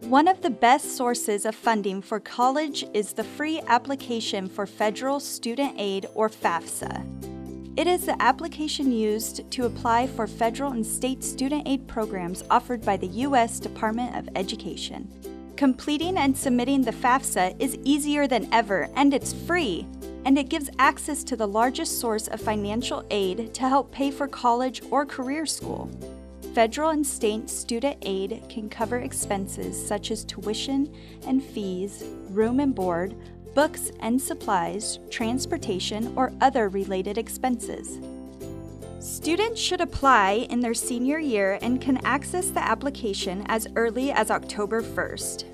One of the best sources of funding for college is the free application for Federal Student Aid, or FAFSA. It is the application used to apply for federal and state student aid programs offered by the U.S. Department of Education. Completing and submitting the FAFSA is easier than ever, and it's free, and it gives access to the largest source of financial aid to help pay for college or career school. Federal and state student aid can cover expenses such as tuition and fees, room and board, books and supplies, transportation, or other related expenses. Students should apply in their senior year and can access the application as early as October 1st.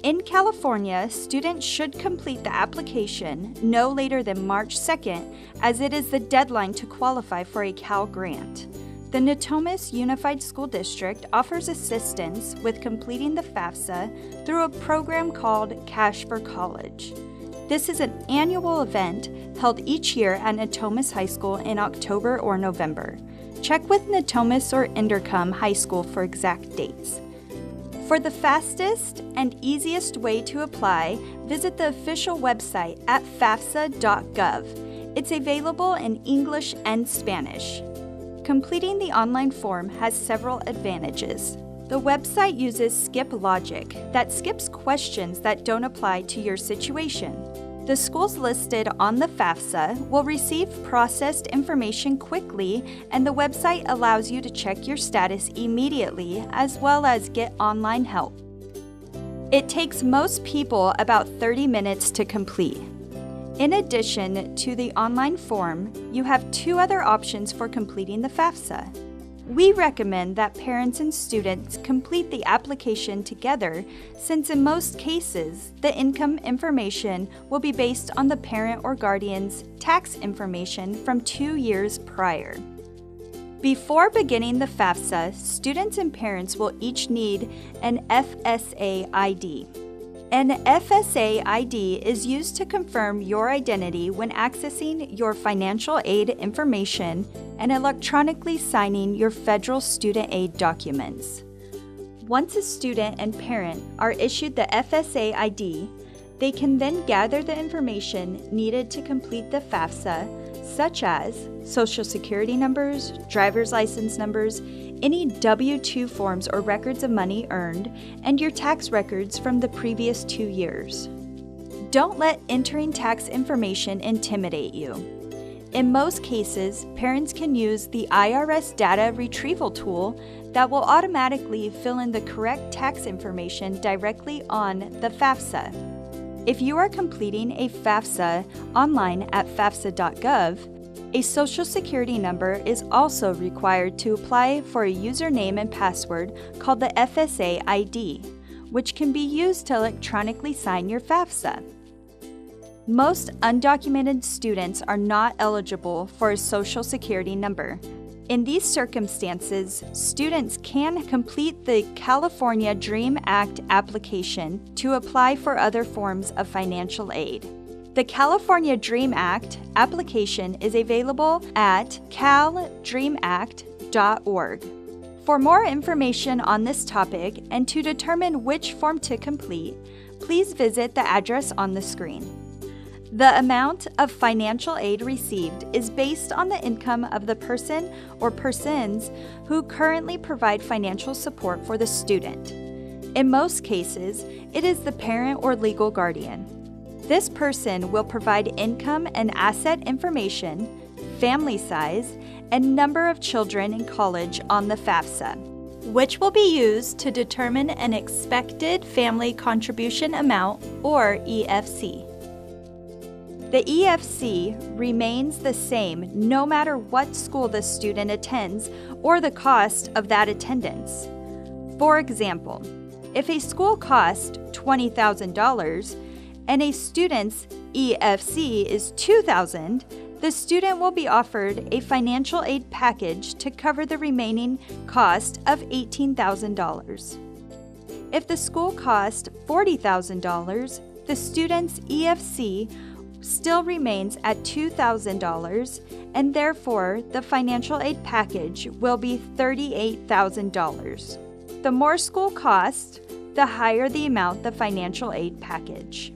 In California, students should complete the application no later than March 2nd, as it is the deadline to qualify for a Cal grant. The Natomas Unified School District offers assistance with completing the FAFSA through a program called Cash for College. This is an annual event held each year at Natomas High School in October or November. Check with Natomas or Inderkum High School for exact dates. For the fastest and easiest way to apply, visit the official website at fafsa.gov. It's available in English and Spanish. Completing the online form has several advantages. The website uses skip logic that skips questions that don't apply to your situation. The schools listed on the FAFSA will receive processed information quickly, and the website allows you to check your status immediately as well as get online help. It takes most people about 30 minutes to complete. In addition to the online form, you have two other options for completing the FAFSA. We recommend that parents and students complete the application together, since in most cases, the income information will be based on the parent or guardian's tax information from 2 years prior. Before beginning the FAFSA, students and parents will each need an FSA ID. An FSA ID is used to confirm your identity when accessing your financial aid information and electronically signing your federal student aid documents. Once a student and parent are issued the FSA ID, they can then gather the information needed to complete the FAFSA, such as Social Security numbers, driver's license numbers, any W-2 forms or records of money earned, and your tax records from the previous 2 years. Don't let entering tax information intimidate you. In most cases, parents can use the IRS data retrieval tool that will automatically fill in the correct tax information directly on the FAFSA. If you are completing a FAFSA online at fafsa.gov, a Social Security number is also required to apply for a username and password called the FSA ID, which can be used to electronically sign your FAFSA. Most undocumented students are not eligible for a Social Security number. In these circumstances, students can complete the California DREAM Act application to apply for other forms of financial aid. The California DREAM Act application is available at caldreamact.org. For more information on this topic and to determine which form to complete, please visit the address on the screen. The amount of financial aid received is based on the income of the person or persons who currently provide financial support for the student. In most cases, it is the parent or legal guardian. This person will provide income and asset information, family size, and number of children in college on the FAFSA, which will be used to determine an expected family contribution amount, or EFC. The EFC remains the same no matter what school the student attends or the cost of that attendance. For example, if a school costs $20,000, and a student's EFC is $2,000, the student will be offered a financial aid package to cover the remaining cost of $18,000. If the school cost $40,000, the student's EFC still remains at $2,000, and therefore the financial aid package will be $38,000. The more school costs, the higher the amount the financial aid package.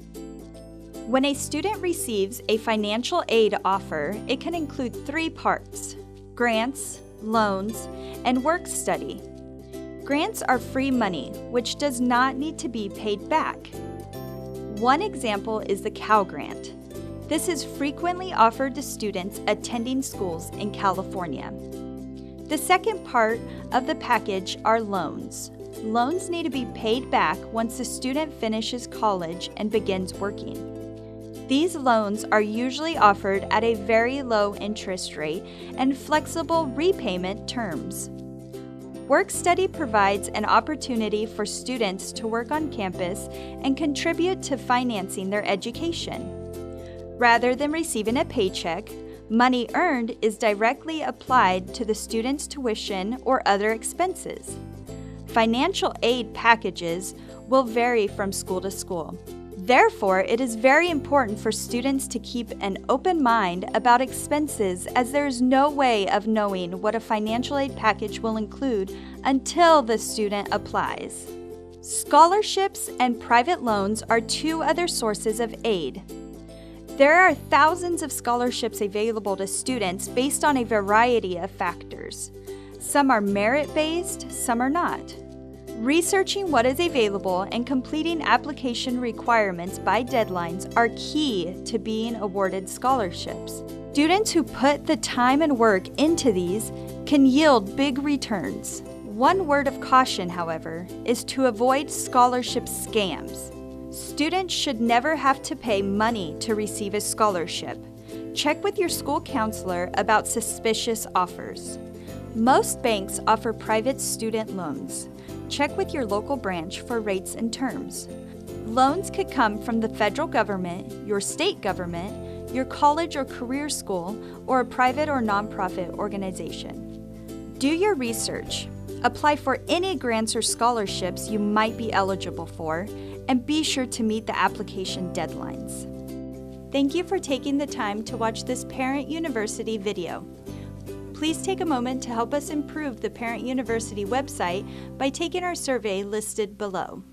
When a student receives a financial aid offer, it can include 3 parts: grants, loans, and work study. Grants are free money, which does not need to be paid back. One example is the Cal Grant. This is frequently offered to students attending schools in California. The second part of the package are loans. Loans need to be paid back once the student finishes college and begins working. These loans are usually offered at a very low interest rate and flexible repayment terms. Work study provides an opportunity for students to work on campus and contribute to financing their education. Rather than receiving a paycheck, money earned is directly applied to the student's tuition or other expenses. Financial aid packages will vary from school to school. Therefore, it is very important for students to keep an open mind about expenses, as there is no way of knowing what a financial aid package will include until the student applies. Scholarships and private loans are 2 other sources of aid. There are thousands of scholarships available to students based on a variety of factors. Some are merit-based, some are not. Researching what is available and completing application requirements by deadlines are key to being awarded scholarships. Students who put the time and work into these can yield big returns. One word of caution, however, is to avoid scholarship scams. Students should never have to pay money to receive a scholarship. Check with your school counselor about suspicious offers. Most banks offer private student loans. Check with your local branch for rates and terms. Loans could come from the federal government, your state government, your college or career school, or a private or nonprofit organization. Do your research. Apply for any grants or scholarships you might be eligible for, and be sure to meet the application deadlines. Thank you for taking the time to watch this Parent University video. Please take a moment to help us improve the Parent University website by taking our survey listed below.